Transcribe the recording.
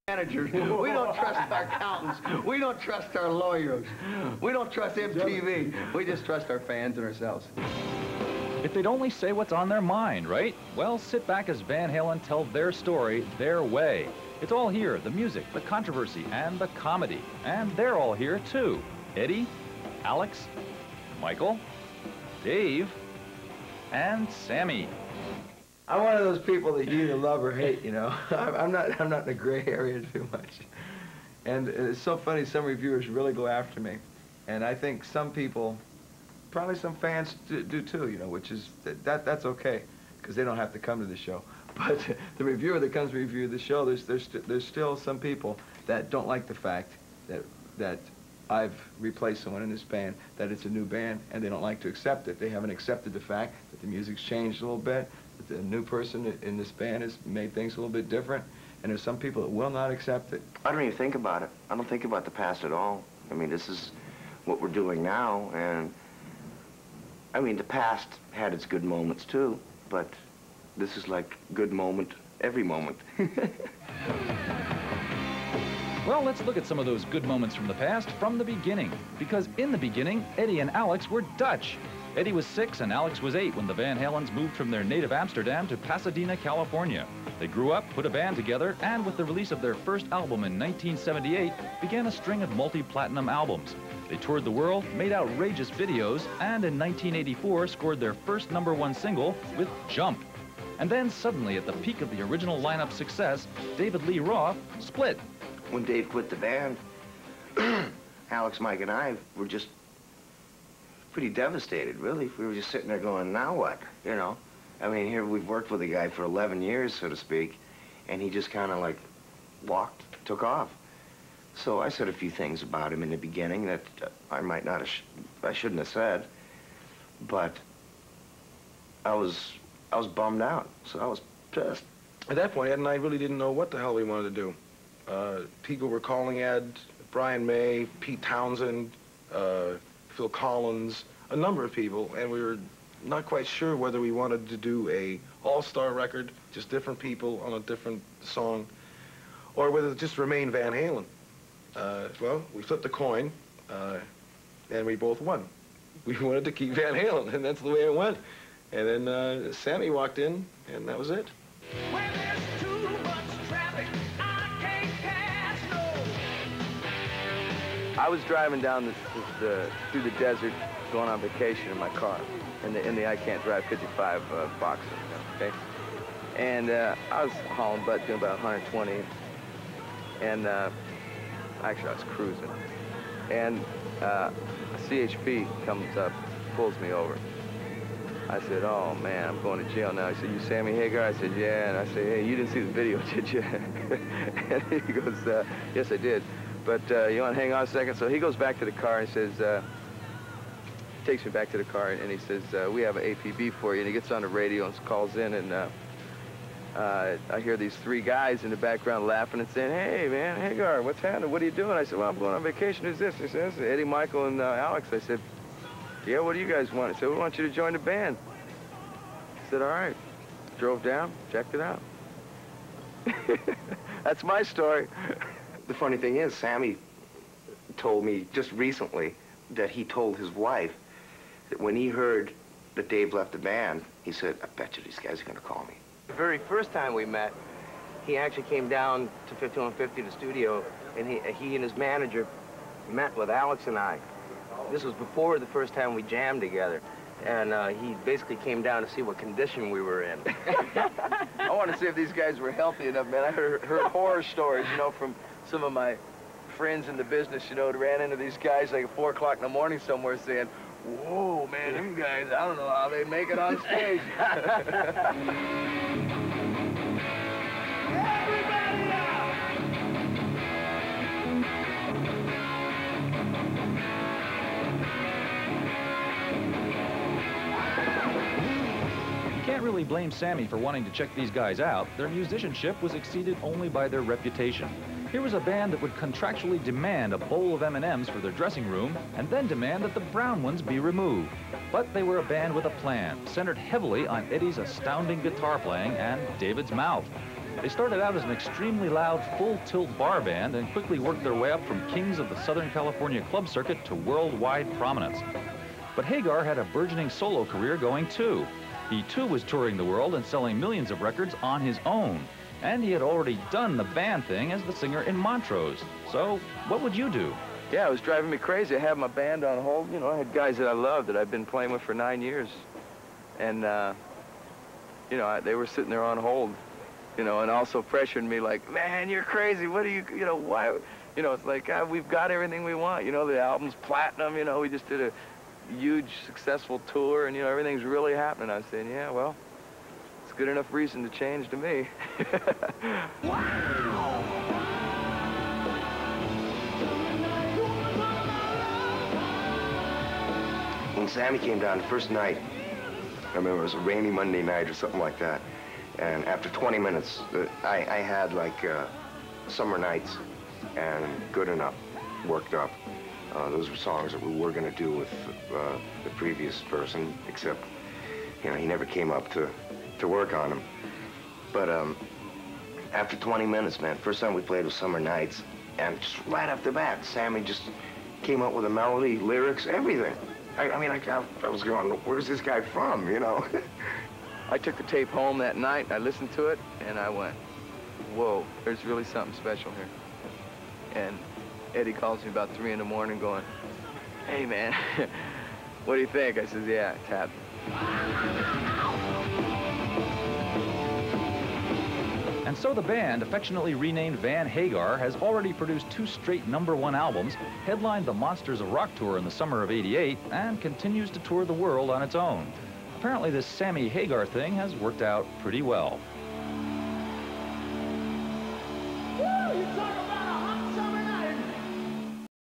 managers. We don't trust our accountants. We don't trust our lawyers. We don't trust MTV. We just trust our fans and ourselves. If they'd only say what's on their mind, right? Well, sit back as Van Halen tell their story their way. It's all here, the music, the controversy, and the comedy. And they're all here, too. Eddie, Alex, Michael, Dave, and Sammy. I'm one of those people that you either love or hate, you know. I'm not in the gray area too much. And it's so funny, some reviewers really go after me. And I think some people, probably some fans do too, you know, which is, that's okay, because they don't have to come to the show. But the reviewer that comes to review the show, there's still some people that don't like the fact that I've replaced someone in this band, that it's a new band, and they don't like to accept it. They haven't accepted the fact that the music's changed a little bit, that the new person in this band has made things a little bit different, and there's some people that will not accept it. I don't even think about it. I don't think about the past at all. I mean, this is what we're doing now, and I mean, the past had its good moments too, but this is like good moment every moment. Well, let's look at some of those good moments from the past from the beginning. Because in the beginning, Eddie and Alex were Dutch. Eddie was 6 and Alex was 8 when the Van Halens moved from their native Amsterdam to Pasadena, California. They grew up, put a band together, and with the release of their first album in 1978, began a string of multi-platinum albums. They toured the world, made outrageous videos, and in 1984 scored their first #1 single with Jump. And then suddenly, at the peak of the original lineup success, David Lee Roth split. When Dave quit the band, Alex, Mike, and I were just pretty devastated, really. We were just sitting there going, now what, you know? I mean, here we've worked with a guy for 11 years, so to speak, and he just kind of like took off. So I said a few things about him in the beginning that I might not have, I shouldn't have said, but I was bummed out, so I was pissed. At that point, Ed and I really didn't know what the hell we wanted to do. People were calling Ed, Brian May, Pete Townsend, Phil Collins, a number of people, and we were not quite sure whether we wanted to do a all-star record, just different people on a different song, or whether to just remain Van Halen. Well, we flipped a coin, and we both won. We wanted to keep Van Halen, and that's the way it went. And then Sammy walked in, and that was it. When there's too much traffic, I can't pass, no. I was driving down through the desert, going on vacation in my car, in the I Can't Drive 55 box, okay? And I was hauling butt doing about 120, and actually I was cruising. And a CHP comes up, pulls me over. I said, oh man, I'm going to jail now. He said, you Sammy Hagar? I said, yeah. And I said, hey, you didn't see the video, did you? And he goes, yes, I did. But you want to hang on a second? So he goes back to the car and says, takes me back to the car, and he says, we have an APB for you. And he gets on the radio and calls in, and I hear these 3 guys in the background laughing and saying, hey, man, Hagar, what's happening? What are you doing? I said, well, I'm going on vacation. Who's this? He says, Eddie, Michael, and Alex. I said, yeah, what do you guys want? I said, we want you to join the band. I said, all right. Drove down, checked it out. That's my story. The funny thing is, Sammy told me just recently that he told his wife that when he heard that Dave left the band, he said, I bet you these guys are going to call me. The very first time we met, he actually came down to 5150, the studio, and he and his manager met with Alex and I. This was before the first time we jammed together, and he basically came down to see what condition we were in. I want to see if these guys were healthy enough, man. I heard horror stories, you know, from some of my friends in the business, you know, that ran into these guys like at 4 o'clock in the morning somewhere saying, whoa, man, them guys, I don't know how they make it on stage. Can't really blame Sammy for wanting to check these guys out. Their musicianship was exceeded only by their reputation. Here was a band that would contractually demand a bowl of M&Ms for their dressing room and then demand that the brown ones be removed. But they were a band with a plan, centered heavily on Eddie's astounding guitar playing and David's mouth. They started out as an extremely loud, full-tilt bar band and quickly worked their way up from kings of the Southern California club circuit to worldwide prominence. But Hagar had a burgeoning solo career going too. He too was touring the world and selling millions of records on his own. And he had already done the band thing as the singer in Montrose. So what would you do? Yeah, it was driving me crazy. I had my band on hold. You know, I had guys that I loved that I'd been playing with for 9 years. And, you know, they were sitting there on hold, you know, and also pressuring me like, man, you're crazy. What do you know, why? You know, it's like, we've got everything we want. You know, the album's platinum, you know, we just did a huge, successful tour, and, you know, everything's really happening. I was saying, yeah, well, it's good enough reason to change to me. When Sammy came down the first night, I remember it was a rainy Monday night or something like that, and after 20 minutes, I had like Summer Nights and Good Enough worked up. Those were songs that we were going to do with the previous person, except, you know, he never came up to work on them. But after 20 minutes, man, first time we played was Summer Nights, and just right off the bat, Sammy just came up with a melody, lyrics, everything. I mean, I was going, where's this guy from, you know? I took the tape home that night, I listened to it, and I went, whoa, there's really something special here. And Eddie calls me about 3 in the morning going, hey, man, what do you think? I says, yeah, it's happening. And so the band, affectionately renamed Van Hagar, has already produced 2 straight #1 albums, headlined the Monsters of Rock tour in the summer of '88, and continues to tour the world on its own. Apparently this Sammy Hagar thing has worked out pretty well.